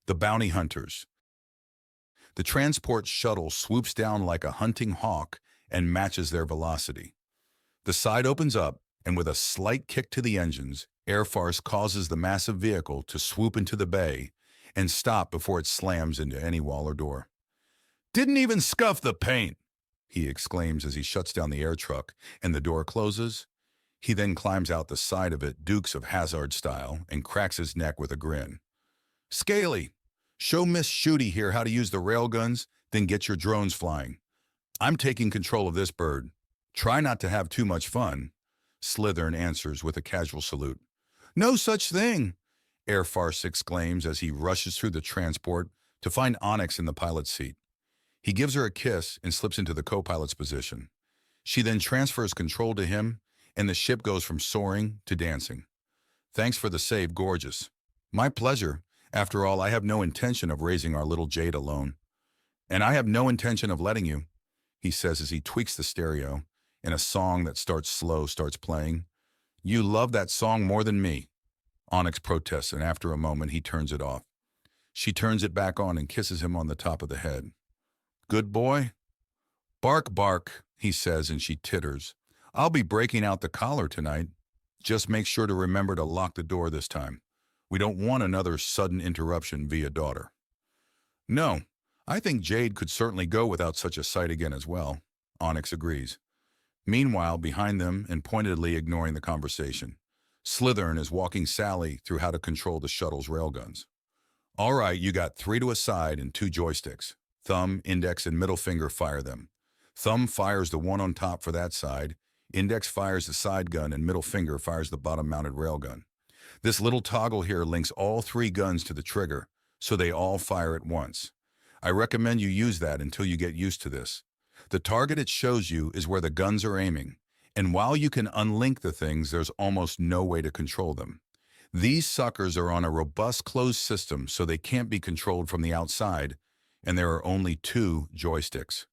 The bounty hunters. The transport shuttle swoops down like a hunting hawk and matches their velocity. The side opens up, and with a slight kick to the engines, air force causes the massive vehicle to swoop into the bay and stop before it slams into any wall or door. "Didn't even scuff the paint," he exclaims as he shuts down the air truck and the door closes. He then climbs out the side of it, Dukes of Hazzard style, and cracks his neck with a grin. "Scaly, show Miss Shooty here how to use the railguns, then get your drones flying. I'm taking control of this bird. Try not to have too much fun." Slithern answers with a casual salute. "No such thing," Air Farce exclaims as he rushes through the transport to find Onyx in the pilot's seat. He gives her a kiss and slips into the co-pilot's position. She then transfers control to him, and the ship goes from soaring to dancing. "Thanks for the save, gorgeous." "My pleasure. After all, I have no intention of raising our little Jade alone." "And I have no intention of letting you," he says as he tweaks the stereo, and a song that starts slow starts playing. "You love that song more than me." Onyx protests, and after a moment he turns it off. She turns it back on and kisses him on the top of the head. "Good boy." "Bark, bark," he says, and she titters. "I'll be breaking out the collar tonight. Just make sure to remember to lock the door this time. We don't want another sudden interruption via daughter." "No, I think Jade could certainly go without such a sight again as well," Onyx agrees. Meanwhile, behind them, and pointedly ignoring the conversation, Slithern is walking Sally through how to control the shuttle's railguns. "All right, you got 3 to a side and 2 joysticks. Thumb, index, and middle finger fire them. Thumb fires the one on top for that side, index fires the side gun, and middle finger fires the bottom-mounted railgun. This little toggle here links all 3 guns to the trigger, so they all fire at once. I recommend you use that until you get used to this. The target it shows you is where the guns are aiming, and while you can unlink the things, there's almost no way to control them. These suckers are on a robust closed system, so they can't be controlled from the outside, and there are only 2 joysticks.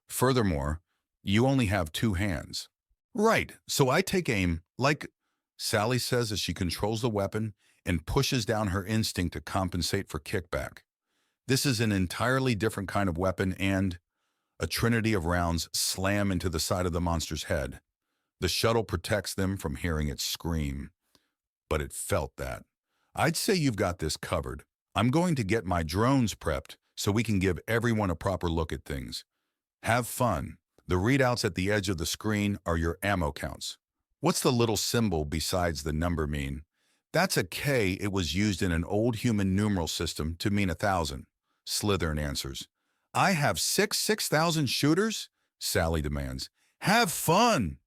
Furthermore, you only have 2 hands." "Right, so I take aim, like," Sally says as she controls the weapon and pushes down her instinct to compensate for kickback. This is an entirely different kind of weapon, and a trinity of rounds slam into the side of the monster's head. The shuttle protects them from hearing it scream. But it felt that. "I'd say you've got this covered. I'm going to get my drones prepped so we can give everyone a proper look at things. Have fun. The readouts at the edge of the screen are your ammo counts." "What's the little symbol besides the number mean?" "That's a K. It was used in an old human numeral system to mean 1,000. Slithern answers. "I have 6,000 shooters?" Sally demands. "Have fun."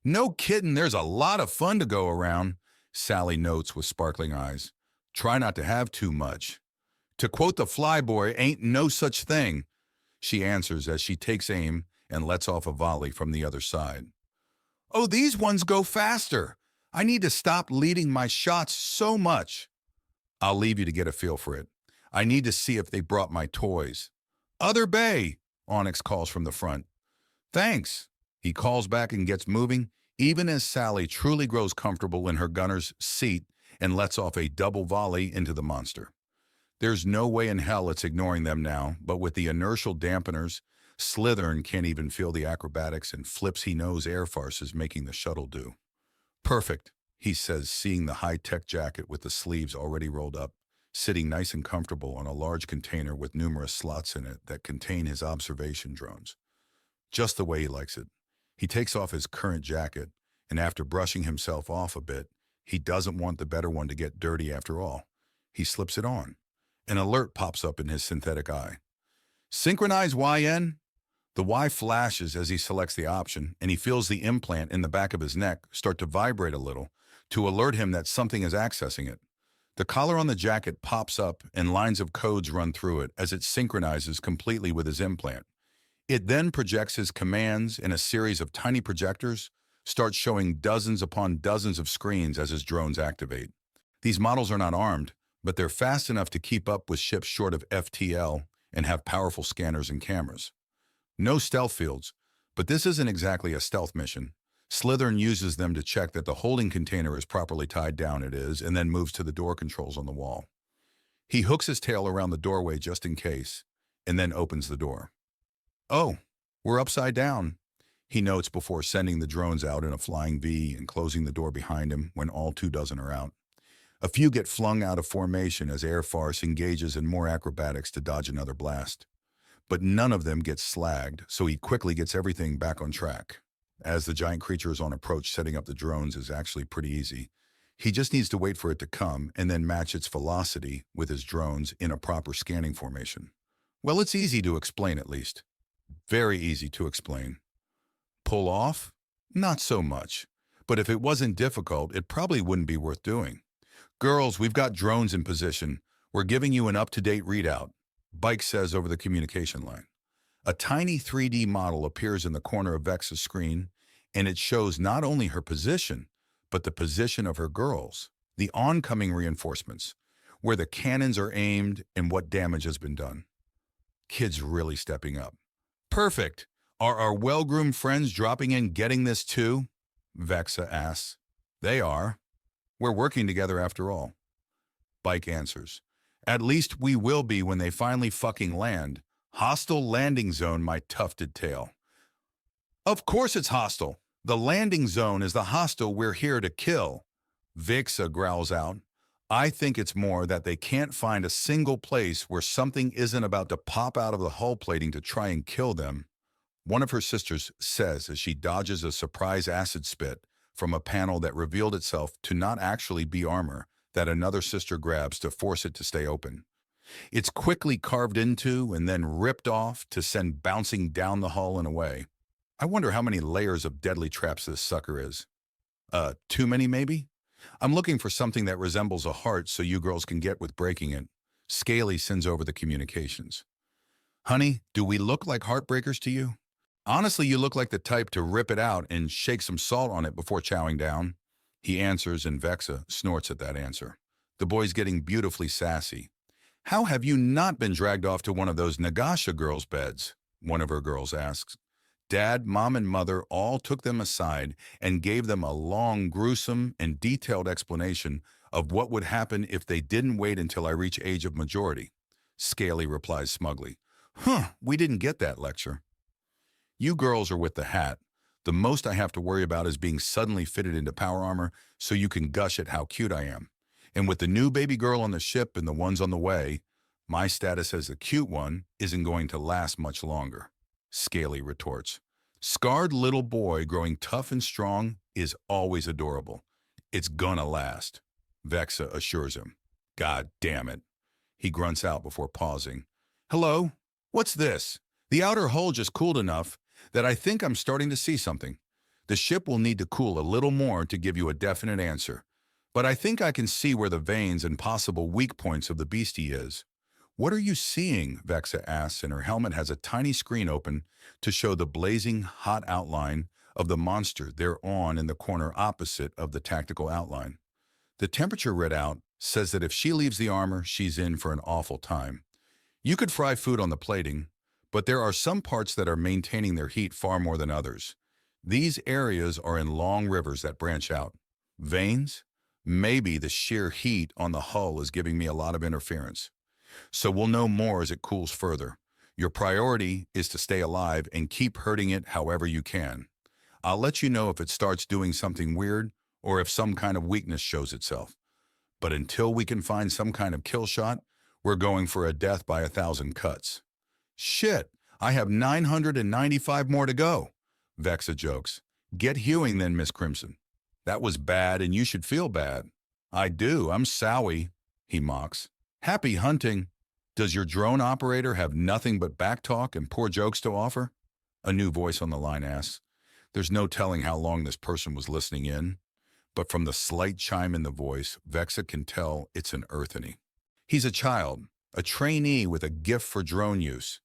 "No kidding, there's a lot of fun to go around," Sally notes with sparkling eyes. "Try not to have too much. To quote the flyboy, ain't no such thing," she answers as she takes aim and lets off a volley from the other side. "Oh, these ones go faster. I need to stop leading my shots so much." "I'll leave you to get a feel for it. I need to see if they brought my toys." "Other bay," Onyx calls from the front. "Thanks." He calls back and gets moving, even as Sally truly grows comfortable in her gunner's seat and lets off a double volley into the monster. There's no way in hell it's ignoring them now, but with the inertial dampeners, Slithern can't even feel the acrobatics and flips he knows air farce is making the shuttle do. "Perfect," he says, seeing the high-tech jacket with the sleeves already rolled up, sitting nice and comfortable on a large container with numerous slots in it that contain his observation drones. Just the way he likes it. He takes off his current jacket, and after brushing himself off a bit, he doesn't want the better one to get dirty after all. He slips it on. An alert pops up in his synthetic eye. "Synchronize YN?" The Y flashes as he selects the option, and he feels the implant in the back of his neck start to vibrate a little to alert him that something is accessing it. The collar on the jacket pops up and lines of codes run through it as it synchronizes completely with his implant. It then projects his commands, and a series of tiny projectors starts showing dozens upon dozens of screens as his drones activate. These models are not armed, but they're fast enough to keep up with ships short of FTL and have powerful scanners and cameras. No stealth fields, but this isn't exactly a stealth mission. Slithern uses them to check that the holding container is properly tied down, and then moves to the door controls on the wall. He hooks his tail around the doorway just in case, and then opens the door. Oh, we're upside down, he notes before sending the drones out in a flying V and closing the door behind him when all 24 are out. A few get flung out of formation as Air Farce engages in more acrobatics to dodge another blast. But none of them gets slagged, so he quickly gets everything back on track. As the giant creature is on approach, setting up the drones is actually pretty easy. He just needs to wait for it to come and then match its velocity with his drones in a proper scanning formation. Well, it's easy to explain at least. Very easy to explain. Pull off? Not so much. But if it wasn't difficult, it probably wouldn't be worth doing. Girls, we've got drones in position. We're giving you an up-to-date readout, Bike says over the communication line. A tiny 3D model appears in the corner of Vexa's screen, and it shows not only her position, but the position of her girls, the oncoming reinforcements, where the cannons are aimed and what damage has been done. Kids really stepping up. Perfect. Are our well-groomed friends dropping in getting this too? Vexa asks. They are. We're working together after all. Bike answers. At least we will be when they finally fucking land. Hostile landing zone, my tufted tail. Of course it's hostile. The landing zone is the hostile we're here to kill. Vexa growls out. I think it's more that they can't find a single place where something isn't about to pop out of the hull plating to try and kill them. One of her sisters says as she dodges a surprise acid spit from a panel that revealed itself to not actually be armor that another sister grabs to force it to stay open. It's quickly carved into and then ripped off to send bouncing down the hull and away. I wonder how many layers of deadly traps this sucker is. Too many maybe? I'm looking for something that resembles a heart so you girls can get with breaking it. Scaly sends over the communications. Honey, do we look like heartbreakers to you? Honestly, you look like the type to rip it out and shake some salt on it before chowing down. He answers and Vexa snorts at that answer. The boy's getting beautifully sassy. How have you not been dragged off to one of those Nagasha girls' beds? One of her girls asks. Dad, Mom, and Mother all took them aside and gave them a long, gruesome, and detailed explanation of what would happen if they didn't wait until I reach age of majority. Scaly replies smugly. We didn't get that lecture. You girls are with the hat. The most I have to worry about is being suddenly fitted into power armor so you can gush at how cute I am. And with the new baby girl on the ship and the ones on the way, my status as the cute one isn't going to last much longer. Scaly retorts. Scarred little boy growing tough and strong is always adorable. It's gonna last, Vexa assures him. God damn it. He grunts out before pausing. Hello? What's this? The outer hull just cooled enough that I think I'm starting to see something. The ship will need to cool a little more to give you a definite answer, but I think I can see where the veins and possible weak points of the beastie is. What are you seeing? Vexa asks, and her helmet has a tiny screen open to show the blazing, hot outline of the monster they're on in the corner opposite of the tactical outline. The temperature readout says that if she leaves the armor, she's in for an awful time. You could fry food on the plating, but there are some parts that are maintaining their heat far more than others. These areas are in long rivers that branch out. Veins? Maybe the sheer heat on the hull is giving me a lot of interference. So we'll know more as it cools further. Your priority is to stay alive and keep hurting it however you can. I'll let you know if it starts doing something weird or if some kind of weakness shows itself. But until we can find some kind of kill shot, we're going for a death by 1,000 cuts. Shit, I have 995 more to go, Vexa jokes. Get hewing then, Miss Crimson. That was bad and you should feel bad. I do, I'm sowy, he mocks. Happy hunting. Does your drone operator have nothing but backtalk and poor jokes to offer? A new voice on the line asks. There's no telling how long this person was listening in, but from the slight chime in the voice, Vexa can tell it's an earthany. He's a child, a trainee with a gift for drone use.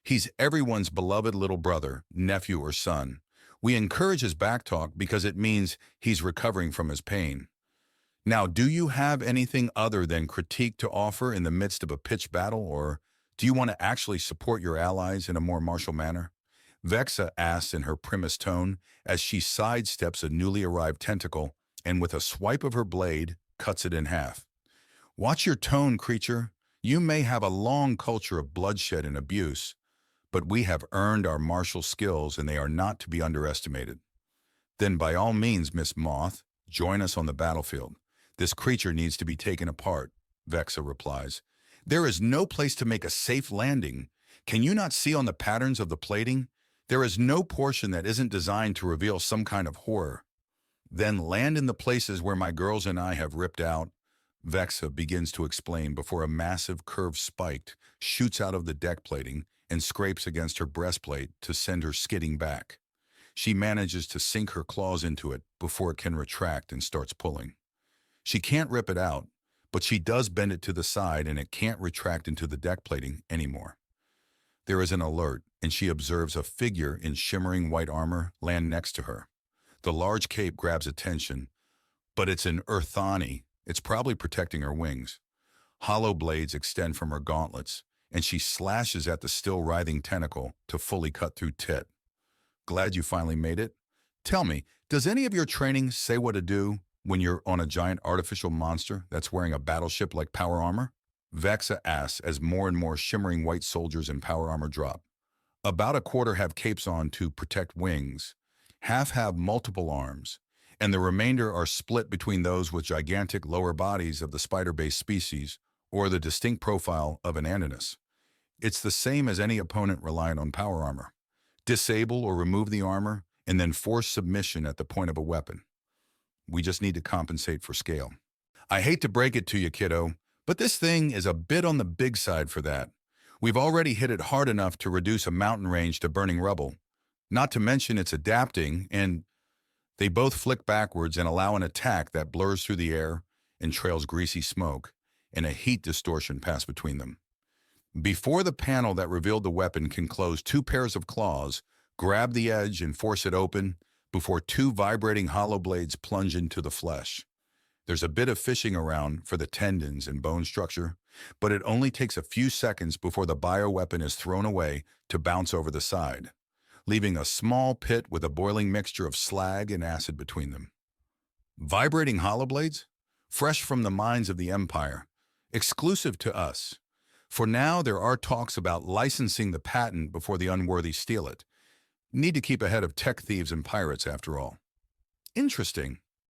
He's everyone's beloved little brother, nephew, or son. We encourage his backtalk because it means he's recovering from his pain. Now, do you have anything other than critique to offer in the midst of a pitched battle, or do you want to actually support your allies in a more martial manner? Vexa asks in her primmest tone as she sidesteps a newly arrived tentacle and with a swipe of her blade, cuts it in half. Watch your tone, creature. You may have a long culture of bloodshed and abuse, but we have earned our martial skills and they are not to be underestimated. Then by all means, Miss Moth, join us on the battlefield. This creature needs to be taken apart, Vexa replies. There is no place to make a safe landing. Can you not see on the patterns of the plating? There is no portion that isn't designed to reveal some kind of horror. Then land in the places where my girls and I have ripped out. Vexa begins to explain before a massive curved spike shoots out of the deck plating and scrapes against her breastplate to send her skidding back. She manages to sink her claws into it before it can retract and starts pulling. She can't rip it out, but she does bend it to the side and it can't retract into the deck plating anymore. There is an alert, and she observes a figure in shimmering white armor land next to her. The large cape grabs attention, but it's an Earthani. It's probably protecting her wings. Hollow blades extend from her gauntlets, and she slashes at the still writhing tentacle to fully cut through Tit. Glad you finally made it? Tell me, does any of your training say what to do when you're on a giant artificial monster that's wearing a battleship-like power armor? Vexa asks as more and more shimmering white soldiers in power armor drop. About a quarter have capes on to protect wings, half have multiple arms, and the remainder are split between those with gigantic lower bodies of the spider-based species or the distinct profile of an Ananus. It's the same as any opponent reliant on power armor. Disable or remove the armor, and then force submission at the point of a weapon. We just need to compensate for scale. I hate to break it to you, kiddo, but this thing is a bit on the big side for that. We've already hit it hard enough to reduce a mountain range to burning rubble. Not to mention it's adapting, and they both flick backwards and allow an attack that blurs through the air and trails greasy smoke, and a heat distortion pass between them. Before the panel that revealed the weapon can close, two pairs of claws grab the edge and force it open before two vibrating hollow blades plunge into the flesh. There's a bit of fishing around for the tendons and bone structure, but it only takes a few seconds before the bioweapon is thrown away to bounce over the side, leaving a small pit with a boiling mixture of slag and acid between them. Vibrating hollow blades? Fresh from the mines of the Empire, exclusive to us. For now, there are talks about licensing the patent before the unworthy steal it. Need to keep ahead of tech thieves and pirates, after all. Interesting.